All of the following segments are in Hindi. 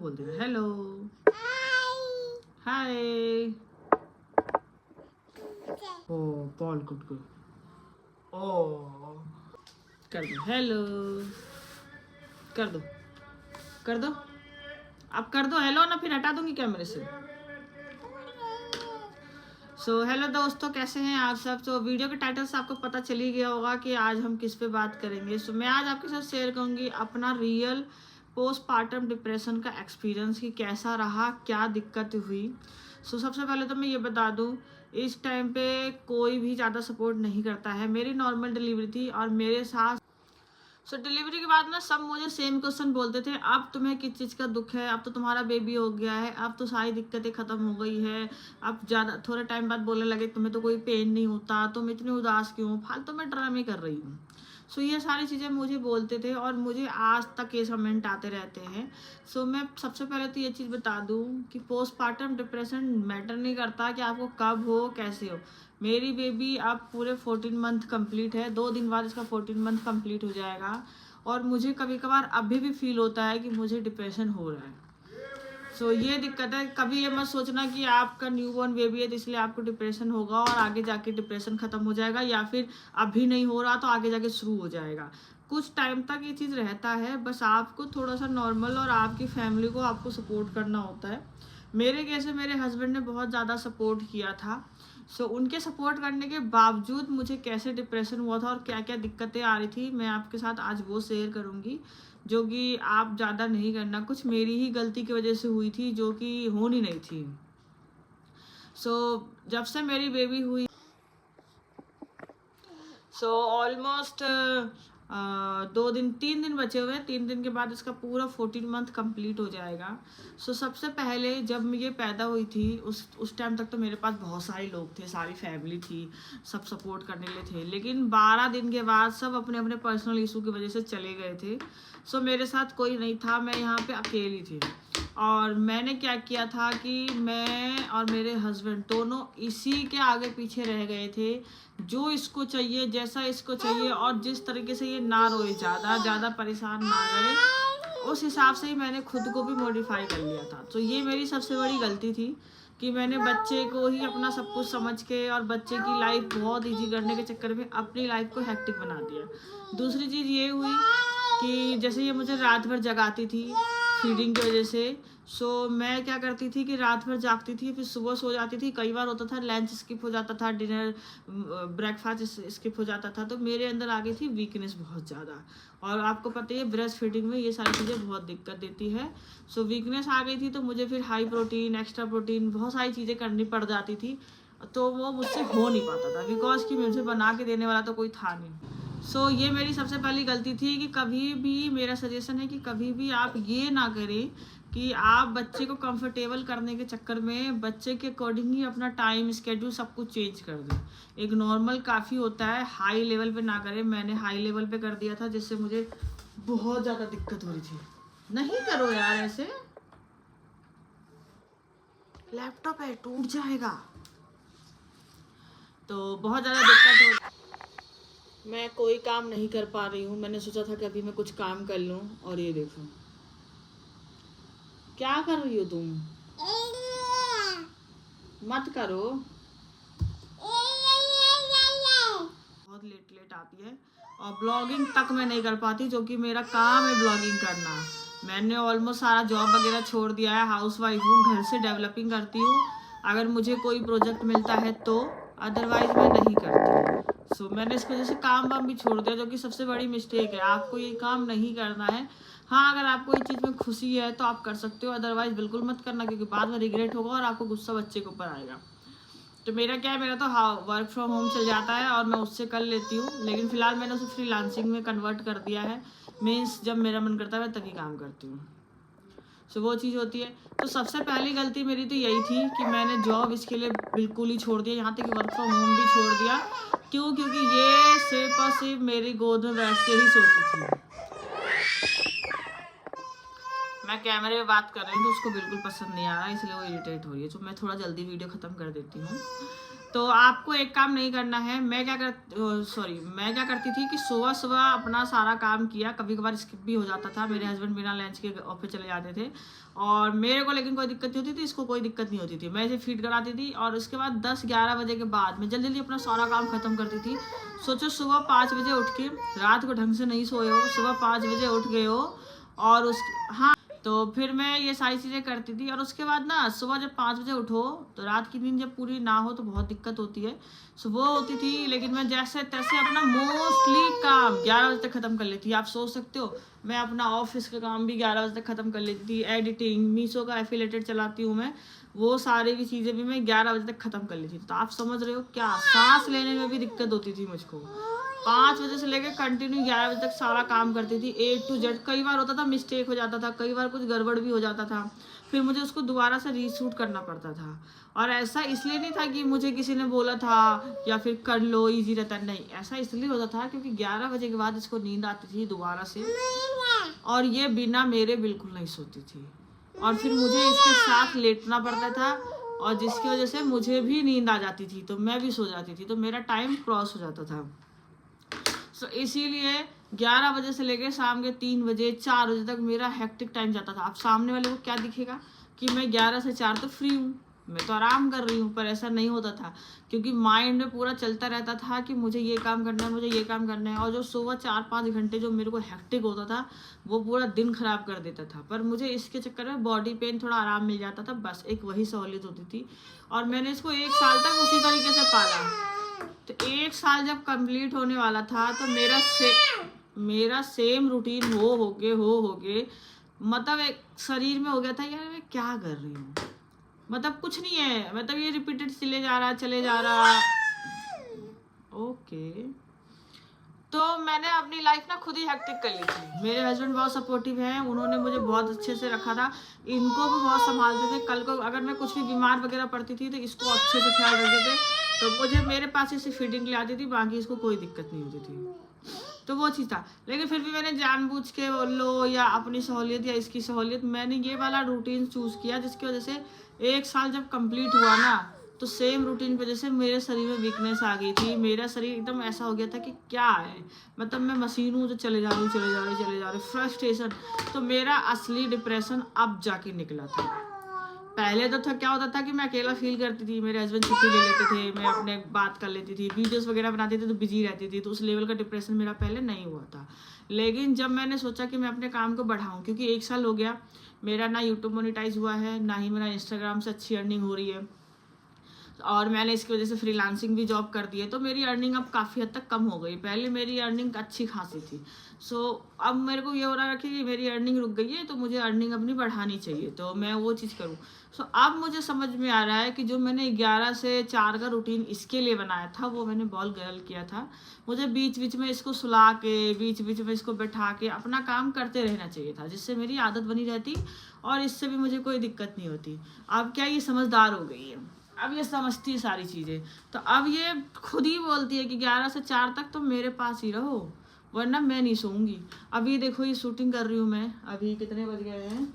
बोल दे हेलो हाय। ओ पॉल गुड गुड ओ कर दो हेलो कर दो कर दो अब कर दो हेलो ना फिर हटा दूंगी कैमरे से। हेलो दोस्तों, कैसे हैं आप सब। वीडियो के टाइटल से आपको पता चल ही गया होगा कि आज हम किस पे बात करेंगे। मैं आज आपके साथ शेयर करूंगी अपना रियल पोस्टपार्टम डिप्रेशन का एक्सपीरियंस कि कैसा रहा, क्या दिक्कत हुई। सबसे पहले तो मैं ये बता दूं, इस टाइम पे कोई भी ज़्यादा सपोर्ट नहीं करता है। मेरी नॉर्मल डिलीवरी थी और मेरे साथ डिलीवरी के बाद ना सब मुझे सेम क्वेश्चन बोलते थे, अब तुम्हें किस चीज़ का दुख है, अब तो तुम्हारा बेबी हो गया है, अब तो सारी दिक्कतें ख़त्म हो गई है। अब ज़्यादा थोड़े टाइम बाद बोलने लगे तुम्हें तो कोई पेन नहीं होता, तुम इतनी उदास क्यों, फालतू में ड्रामे कर रही हूँ। ये सारी चीज़ें मुझे बोलते थे और मुझे आज तक ये कमेंट आते रहते हैं। मैं सबसे पहले तो ये चीज़ बता दूँ कि पोस्टपार्टम डिप्रेशन मैटर नहीं करता कि आपको कब हो कैसे हो। मेरी बेबी अब पूरे 14 मंथ कंप्लीट है, 2 दिन बाद इसका 14 मंथ कंप्लीट हो जाएगा और मुझे कभी कभार अभी भी फील होता है कि मुझे डिप्रेशन हो रहा है। ये दिक्कत है। कभी ये मत सोचना कि आपका न्यूबॉर्न बेबी है तो इसलिए आपको डिप्रेशन होगा और आगे जाके डिप्रेशन खत्म हो जाएगा, या फिर अभी नहीं हो रहा तो आगे जाके शुरू हो जाएगा। कुछ टाइम तक ये चीज़ रहता है, बस आपको थोड़ा सा नॉर्मल और आपकी फैमिली को आपको सपोर्ट करना होता है। मेरे कैसे मेरे हस्बैंड ने बहुत ज़्यादा सपोर्ट किया था। उनके सपोर्ट करने के बावजूद मुझे कैसे डिप्रेशन हुआ था और क्या क्या दिक्कतें आ रही थी, मैं आपके साथ आज वो शेयर करूँगी, जो कि आप ज़्यादा नहीं करना। कुछ मेरी ही गलती की वजह से हुई थी जो कि होनी नहीं थी। जब से मेरी बेबी हुई ऑलमोस्ट 3 दिन बचे हुए हैं। 3 दिन के बाद इसका पूरा 14 मंथ कंप्लीट हो जाएगा। सबसे पहले जब ये पैदा हुई थी उस टाइम तक तो मेरे पास बहुत सारे लोग थे, सारी फैमिली थी, सब सपोर्ट करने के लिए थे। लेकिन 12 दिन के बाद सब अपने अपने पर्सनल इशू की वजह से चले गए थे। मेरे साथ कोई नहीं था, मैं यहाँ पे अकेली थी। और मैंने क्या किया था कि मैं और मेरे हस्बैंड दोनों इसी के आगे पीछे रह गए थे, जो इसको चाहिए, जैसा इसको चाहिए और जिस तरीके से ये ना रोए, ज़्यादा परेशान ना करे, उस हिसाब से ही मैंने खुद को भी मॉडिफाई कर लिया था। ये मेरी सबसे बड़ी गलती थी कि मैंने बच्चे को ही अपना सब कुछ समझ के और बच्चे की लाइफ बहुत ईजी करने के चक्कर में अपनी लाइफ को हेक्टिक बना दिया। दूसरी चीज़ ये हुई कि जैसे ये मुझे रात भर जगाती थी फीडिंग की वजह से। मैं क्या करती थी कि रात भर जागती थी, फिर सुबह सो जाती थी। कई बार होता था लंच स्किप हो जाता था, डिनर ब्रेकफास्ट स्किप हो जाता था। तो मेरे अंदर आ गई थी वीकनेस बहुत ज़्यादा, और आपको पता है ब्रेस्ट फीडिंग में ये सारी चीज़ें बहुत दिक्कत देती है। वीकनेस आ गई थी तो मुझे फिर हाई प्रोटीन, एक्स्ट्रा प्रोटीन, बहुत सारी चीज़ें करनी पड़ जाती थी। तो वो मुझसे हो नहीं पाता था बिकॉज कि मुझे बना के देने वाला तो कोई था नहीं। ये मेरी सबसे पहली गलती थी कि कभी भी मेरा सजेशन है कि कभी भी आप ये ना करें कि आप बच्चे को कंफर्टेबल करने के चक्कर में बच्चे के अकॉर्डिंग ही अपना टाइम स्केड्यूल सब कुछ चेंज कर दें। एक नॉर्मल काफ़ी होता है, हाई लेवल पे ना करें। मैंने हाई लेवल पे कर दिया था जिससे मुझे बहुत ज़्यादा दिक्कत हो रही थी। नहीं करो यार ऐसे, लैपटॉप है टूट जाएगा। तो बहुत ज़्यादा दिक्कत हो, मैं कोई काम नहीं कर पा रही हूँ। मैंने सोचा था कि अभी मैं कुछ काम कर लूँ, और ये देखो क्या कर रही हो तुम, मत करो। बहुत लेट आती है और ब्लॉगिंग तक मैं नहीं कर पाती, जो कि मेरा काम है ब्लॉगिंग करना। मैंने ऑलमोस्ट सारा जॉब वगैरह छोड़ दिया है, हाउस वाइफ हूँ, घर से डेवलपिंग करती हूँ। अगर मुझे कोई प्रोजेक्ट मिलता है तो, अदरवाइज मैं नहीं करती। मैंने इस वजह से काम वाम भी छोड़ दिया, जो कि सबसे बड़ी मिस्टेक है। आपको ये काम नहीं करना है। हाँ, अगर आपको इस चीज़ में खुशी है तो आप कर सकते हो, अदरवाइज बिल्कुल मत करना, क्योंकि बाद में रिग्रेट होगा और आपको गुस्सा बच्चे के ऊपर आएगा। तो मेरा क्या है, मेरा तो वर्क फ्रॉम होम चल जाता है और मैं उससे कर लेती हूँ। लेकिन फिलहाल मैंने उसे फ्रीलांसिंग में कन्वर्ट कर दिया है। मीन्स जब मेरा मन करता है मैं तभी काम करती हूँ। वो चीज़ होती है। तो सबसे पहली गलती मेरी तो यही थी कि मैंने जॉब इसके लिए बिल्कुल ही छोड़ दिया, यहाँ तक कि वर्क फ्रॉम होम भी छोड़ दिया। क्यों? क्योंकि ये सिर्फ और सिर्फ मेरी गोद में बैठ के ही सोती थी। मैं कैमरे में बात कर रही हूँ तो उसको बिल्कुल पसंद नहीं आ रहा है, इसलिए वो इरिटेट हो रही है। तो मैं थोड़ा जल्दी वीडियो ख़त्म कर देती हूँ। तो आपको एक काम नहीं करना है। मैं क्या करती थी कि सुबह सुबह अपना सारा काम किया, कभी कभार स्किप भी हो जाता था, मेरे हस्बैंड बिना लंच के ऑफिस चले जाते थे और मेरे को लेकिन कोई दिक्कत नहीं होती थी, इसको कोई दिक्कत नहीं होती थी। मैं इसे फीड कराती थी और उसके बाद 10-11 बजे के बाद मैं जल्दी जल्दी अपना सारा काम खत्म करती थी। सोचो सुबह 5 बजे उठ के, रात को ढंग से नहीं सोए हो, सुबह 5 बजे उठ गए हो और हाँ, तो फिर मैं ये सारी चीज़ें करती थी। और उसके बाद ना सुबह जब 5 बजे उठो तो रात की नींद जब पूरी ना हो तो बहुत दिक्कत होती है। सुबह होती थी लेकिन मैं जैसे तैसे अपना मोस्टली काम 11 बजे तक ख़त्म कर लेती थी। आप सोच सकते हो मैं अपना ऑफिस का काम भी 11 बजे तक ख़त्म कर लेती थी। एडिटिंग, मीशो का एफिलेटेड चलाती हूँ मैं, वो सारी भी चीज़ें भी मैं 11 बजे तक ख़त्म कर लेती थी। तो आप समझ रहे हो क्या सांस लेने में भी दिक्कत होती थी मुझको। 5 बजे से लेकर कंटिन्यू 11 बजे तक सारा काम करती थी, A to Z। कई बार होता था मिस्टेक हो जाता था, कई बार कुछ गड़बड़ भी हो जाता था, फिर मुझे उसको दोबारा से रीशूट करना पड़ता था। और ऐसा इसलिए नहीं था कि मुझे किसी ने बोला था या फिर कर लो इजी रहता, नहीं, ऐसा इसलिए होता था क्योंकि 11 बजे के बाद इसको नींद आती थी दोबारा से और ये बिना मेरे बिल्कुल नहीं सोती थी और फिर मुझे इसके साथ लेटना पड़ता था और जिसकी वजह से मुझे भी नींद आ जाती थी तो मैं भी सो जाती थी, तो मेरा टाइम क्रॉस हो जाता था। तो इसीलिए 11 बजे से लेकर शाम के 3 बजे 4 बजे तक मेरा हेक्टिक टाइम जाता था। अब सामने वाले को क्या दिखेगा कि मैं 11 से 4 तो फ्री हूँ, मैं तो आराम कर रही हूँ, पर ऐसा नहीं होता था क्योंकि माइंड में पूरा चलता रहता था कि मुझे ये काम करना है, मुझे ये काम करना है। और जो सुबह 4-5 घंटे जो मेरे को हेक्टिक होता था वो पूरा दिन खराब कर देता था, पर मुझे इसके चक्कर में बॉडी पेन थोड़ा आराम मिल जाता था, बस एक वही सहूलियत होती थी। और मैंने इसको 1 साल तक उसी तरीके से पाला। तो 1 साल जब कंप्लीट होने वाला था तो मेरा सेम रूटीन हो गए मतलब एक शरीर में हो गया था यार मैं क्या कर रही हूँ, मतलब कुछ नहीं है, मतलब ये रिपीटेड चले जा रहा। ओके, तो मैंने अपनी लाइफ ना खुद ही हेक्टिक कर ली थी। मेरे हस्बैंड बहुत सपोर्टिव हैं, उन्होंने मुझे बहुत अच्छे से रखा था, इनको भी बहुत संभालते थे। कल को अगर मैं कुछ भी बीमार वगैरह पड़ती थी तो इसको अच्छे से ख्याल रखते थे, तो मुझे मेरे पास इसे फीडिंग ले आती थी, बाकी इसको कोई दिक्कत नहीं होती थी। तो वो चीज़ था, लेकिन फिर भी मैंने जानबूझ के बोल लो या अपनी सहूलियत या इसकी सहूलियत, मैंने ये वाला रूटीन चूज़ किया जिसकी वजह से 1 साल जब कंप्लीट हुआ ना तो सेम रूटीन की वजह से मेरे शरीर में वीकनेस आ गई थी। मेरा शरीर एकदम ऐसा हो गया था कि क्या है, मतलब मैं मशीन हूँ जो चले जा रही फ्रस्ट्रेशन। तो मेरा असली डिप्रेशन अब जाके निकला था। पहले तो था क्या होता था कि मैं अकेला फील करती थी, मेरे हस्बैंड छुट्टी ले लेते थे, मैं अपने बात कर लेती थी, वीडियोस वगैरह बनाती थी तो बिजी रहती थी, तो उस लेवल का डिप्रेशन मेरा पहले नहीं हुआ था। लेकिन जब मैंने सोचा कि मैं अपने काम को बढ़ाऊँ, क्योंकि 1 साल हो गया मेरा ना यूट्यूब मोनेटाइज हुआ है, ना ही मेरा इंस्टाग्राम से अच्छी अर्निंग हो रही है, और मैंने इसकी वजह से फ्रीलांसिंग भी जॉब कर दी है, तो मेरी अर्निंग अब काफ़ी हद तक कम हो गई। पहले मेरी अर्निंग अच्छी खासी थी। अब मेरे को ये हो रहा है कि मेरी अर्निंग रुक गई है तो मुझे अर्निंग अपनी बढ़ानी चाहिए, तो मैं वो चीज़ करूँ। अब मुझे समझ में आ रहा है कि जो मैंने 11 से 4 का रूटीन इसके लिए बनाया था वो मैंने बहुत गलत किया था। मुझे बीच बीच में इसको सुला के, बीच बीच में इसको बैठा के अपना काम करते रहना चाहिए था, जिससे मेरी आदत बनी रहती और इससे भी मुझे कोई दिक्कत नहीं होती। अब क्या ये समझदार हो गई है, अब ये समझती है सारी चीज़ें, तो अब ये खुद ही बोलती है कि 11 से 4 तक तो मेरे पास ही रहो वरना मैं नहीं सोऊंगी। अभी देखो ये शूटिंग कर रही हूँ मैं, अभी कितने बज गए हैं,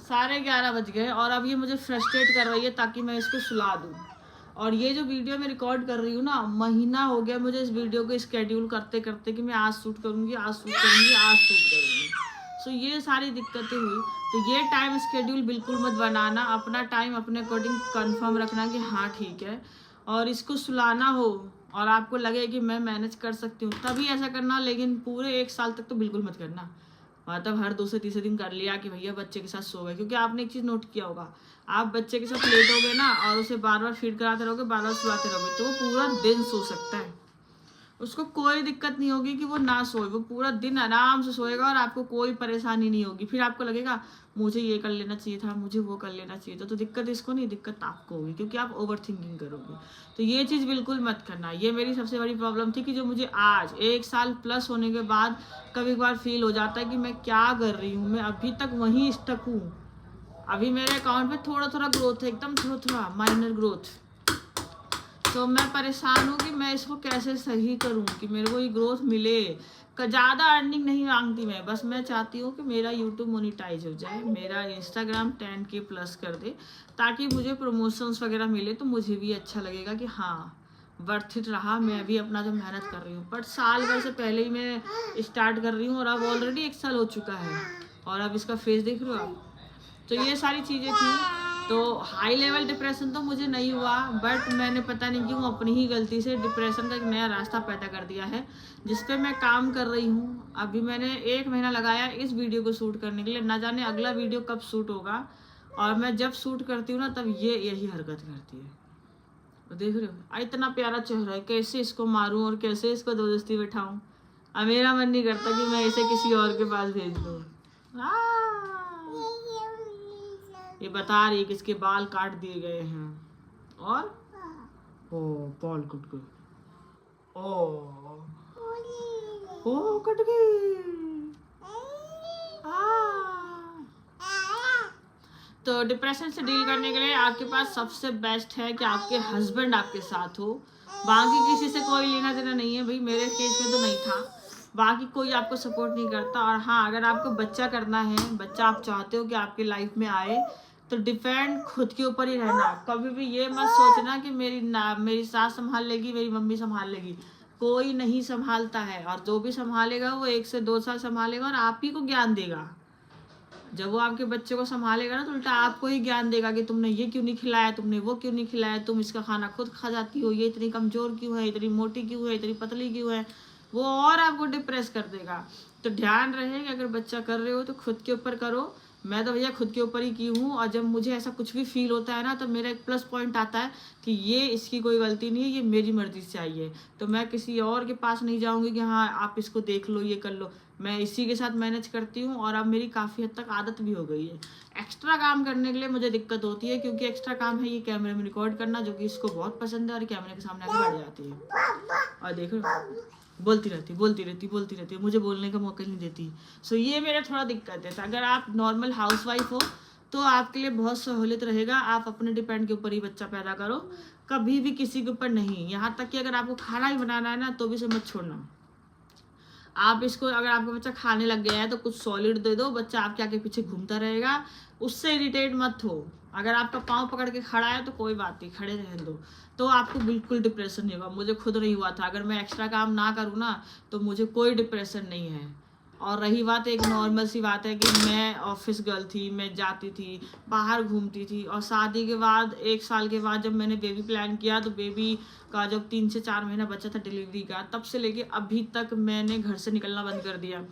11:30 बज गए, और अब ये मुझे फ्रस्ट्रेट कर रही है ताकि मैं इसको सुला दूँ। और ये जो वीडियो मैं रिकॉर्ड कर रही हूँ ना, महीना हो गया मुझे इस वीडियो को स्केड्यूल करते करते कि मैं आज शूट करूँगी, आज शूट करूँगी, आज शूट करूँगी। सो ये सारी दिक्कतें हुई। तो ये टाइम स्केड्यूल बिल्कुल मत बनाना, अपना टाइम अपने अकॉर्डिंग कंफर्म रखना कि हाँ ठीक है, और इसको सुलाना हो और आपको लगे कि मैं मैनेज कर सकती हूँ तभी ऐसा करना, लेकिन पूरे 1 साल तक तो बिल्कुल मत करना। मतलब हर 2 से 3 दिन कर लिया कि भैया बच्चे के साथ सो गए, क्योंकि आपने एक चीज़ नोट किया होगा, आप बच्चे के साथ लेटोगे ना और उसे बार बार फीड कराते रहोगे, बार बार सुलाते रहोगे, तो वो पूरा दिन सो सकता है, उसको कोई दिक्कत नहीं होगी कि वो ना सोए, वो पूरा दिन आराम से सोएगा और आपको कोई परेशानी नहीं होगी। फिर आपको लगेगा मुझे ये कर लेना चाहिए था, मुझे वो कर लेना चाहिए था, तो दिक्कत इसको नहीं, दिक्कत आपको होगी क्योंकि आप ओवर थिंकिंग करोगे। तो ये चीज़ बिल्कुल मत करना। ये मेरी सबसे बड़ी प्रॉब्लम थी कि जो मुझे आज 1 साल प्लस होने के बाद कभी कभार फील हो जाता है कि मैं क्या कर रही हूँ, मैं अभी तक वहीं स्टक हूँ। अभी मेरे अकाउंट में थोड़ा थोड़ा ग्रोथ है, एकदम थोड़ा थोड़ा माइनर ग्रोथ। तो मैं परेशान हूँ कि मैं इसको कैसे सही करूँ कि मेरे को ये ग्रोथ मिले, ज़्यादा अर्निंग नहीं मांगती मैं, बस मैं चाहती हूँ कि मेरा यूट्यूब मोनिटाइज हो जाए, मेरा इंस्टाग्राम 10K प्लस कर दे, ताकि मुझे प्रमोशंस वगैरह मिले तो मुझे भी अच्छा लगेगा कि हाँ वर्थ इट रहा, मैं भी अपना जो मेहनत कर रही हूँ। बट साल भर से पहले ही मैं स्टार्ट कर रही हूँ और अब ऑलरेडी 1 साल हो चुका है और अब इसका फेस देख रहे हो आप। तो ये सारी चीज़ें थी। तो हाई लेवल डिप्रेशन तो मुझे नहीं हुआ, बट मैंने पता नहीं क्यों अपनी ही गलती से डिप्रेशन का एक नया रास्ता पैदा कर दिया है, जिस पे मैं काम कर रही हूँ। अभी मैंने 1 महीना लगाया इस वीडियो को शूट करने के लिए, ना जाने अगला वीडियो कब शूट होगा, और मैं जब शूट करती हूँ ना तब ये यही हरकत करती है। तो देख रहे हो इतना प्यारा चेहरा है, कैसे इसको मारूं और कैसे इसको जबरदस्ती बैठाऊं। अब मेरा मन नहीं करता कि मैं इसे किसी और के पास भेज दूं। ये बता रही है कि इसके बाल काट दिए गए हैं और ओ बाल कट गए, ओ कट गई। तो डिप्रेशन से डील करने के लिए आपके पास सबसे बेस्ट है कि आपके हस्बैंड आपके साथ हो, बाकी किसी से कोई लेना देना नहीं है भाई। मेरे केस में तो नहीं था, बाकी कोई आपको सपोर्ट नहीं करता। और हाँ, अगर आपको बच्चा करना है, बच्चा आप चाहते हो कि आपकी लाइफ में आए, तो डिपेंड खुद के ऊपर ही रहना। कभी भी ये मत सोचना कि मेरी सास संभाल लेगी, मेरी मम्मी संभाल लेगी। कोई नहीं संभालता है, और जो भी संभालेगा वो 1 से 2 साल संभालेगा और आप ही को ज्ञान देगा। जब वो आपके बच्चे को संभालेगा ना तो उल्टा आपको ही ज्ञान देगा कि तुमने ये क्यों नहीं खिलाया, तुमने वो क्यों नहीं खिलाया, तुम इसका खाना खुद खा जाती हो, ये इतनी कमज़ोर क्यों है, इतनी मोटी क्यों है, इतनी पतली क्यों है। वो और आपको डिप्रेस कर देगा। तो ध्यान रहे कि अगर बच्चा कर रहे हो तो खुद के ऊपर करो। मैं तो भैया खुद के ऊपर ही की हूँ, और जब मुझे ऐसा कुछ भी फील होता है ना तो मेरा एक प्लस पॉइंट आता है कि ये इसकी कोई गलती नहीं है, ये मेरी मर्जी से आई है। तो मैं किसी और के पास नहीं जाऊँगी कि हाँ आप इसको देख लो, ये कर लो। मैं इसी के साथ मैनेज करती हूँ, और अब मेरी काफ़ी हद तक आदत भी हो गई है। एक्स्ट्रा काम करने के लिए मुझे दिक्कत होती है, क्योंकि एक्स्ट्रा काम है ये कैमरे में रिकॉर्ड करना, जो कि इसको बहुत पसंद है, और कैमरे के सामने आके बैठ जाती है और देखो बोलती रहती, मुझे बोलने का मौका नहीं देती। सो ये मेरा थोड़ा दिक्कत है। तो अगर आप नॉर्मल हाउसवाइफ हो तो आपके लिए बहुत सहूलियत रहेगा, आप अपने डिपेंड के ऊपर ही बच्चा पैदा करो, कभी भी किसी के ऊपर नहीं। यहाँ तक कि अगर आपको खाना ही बनाना है ना तो भी इसे मत छोड़ना। आप इसको, अगर आपका बच्चा खाने लग गया है तो कुछ सॉलिड दे दो, बच्चा आपके आगे पीछे घूमता रहेगा, उससे इरिटेट मत हो। अगर आपका पाँव पकड़ के खड़ा है तो कोई बात नहीं, खड़े रहने दो, तो आपको बिल्कुल डिप्रेशन नहीं होगा। मुझे खुद नहीं हुआ था। अगर मैं एक्स्ट्रा काम ना करूँ ना तो मुझे कोई डिप्रेशन नहीं है। और रही बात, एक नॉर्मल सी बात है कि मैं ऑफिस गर्ल थी, मैं जाती थी, बाहर घूमती थी, और शादी के बाद 1 साल के बाद जब मैंने बेबी प्लान किया तो बेबी का जब 3 से 4 महीना बचा था डिलीवरी का, तब से लेके अभी तक मैंने घर से निकलना बंद कर दिया।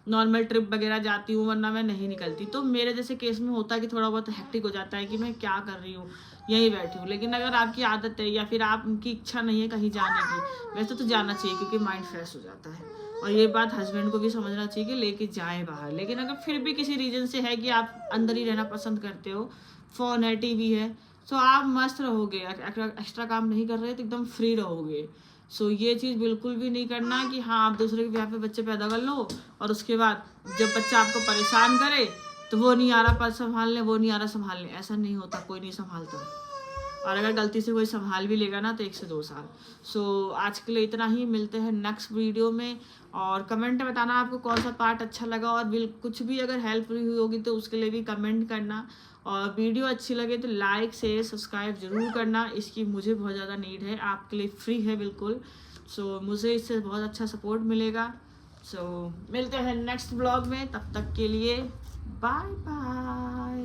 नॉर्मल ट्रिप वगैरह जाती हूँ, वरना मैं नहीं निकलती। तो मेरे जैसे केस में होता है कि थोड़ा बहुत हेक्टिक हो जाता है कि मैं क्या कर रही हूँ, यहीं बैठी हूँ। लेकिन अगर आपकी आदत है या फिर आपकी इच्छा नहीं है कहीं जाने की, वैसे तो जाना चाहिए, क्योंकि माइंड फ्रेश हो जाता है। और ये बात हस्बैंड को भी समझना चाहिए कि लेके जाएं बाहर। लेकिन अगर फिर भी किसी रीजन से है कि आप अंदर ही रहना पसंद करते हो, फ़ोन है, टीवी है, तो आप मस्त रहोगे। एक्स्ट्रा काम नहीं कर रहे तो एकदम फ्री रहोगे। सो ये चीज़ बिल्कुल भी नहीं करना कि हाँ आप दूसरे के ब्याह पे बच्चे पैदा कर लो और उसके बाद जब बच्चा आपको परेशान करे तो वो नहीं आ रहा पर संभालने, वो नहीं आ रहा संभालने। ऐसा नहीं होता, कोई नहीं संभालता। और अगर गलती से कोई संभाल भी लेगा ना तो 1 से 2 साल। सो आज के लिए इतना ही, मिलते हैं नेक्स्ट वीडियो में। और कमेंट में बताना आपको कौन सा पार्ट अच्छा लगा, और कुछ भी अगर हेल्प हुई होगी तो उसके लिए भी कमेंट करना। और वीडियो अच्छी लगे तो लाइक शेयर सब्सक्राइब ज़रूर करना, इसकी मुझे बहुत ज़्यादा नीड है, आपके लिए फ्री है बिल्कुल। सो मुझे इससे बहुत अच्छा सपोर्ट मिलेगा। सो मिलते हैं नेक्स्ट ब्लॉग में, तब तक के लिए बाय बाय।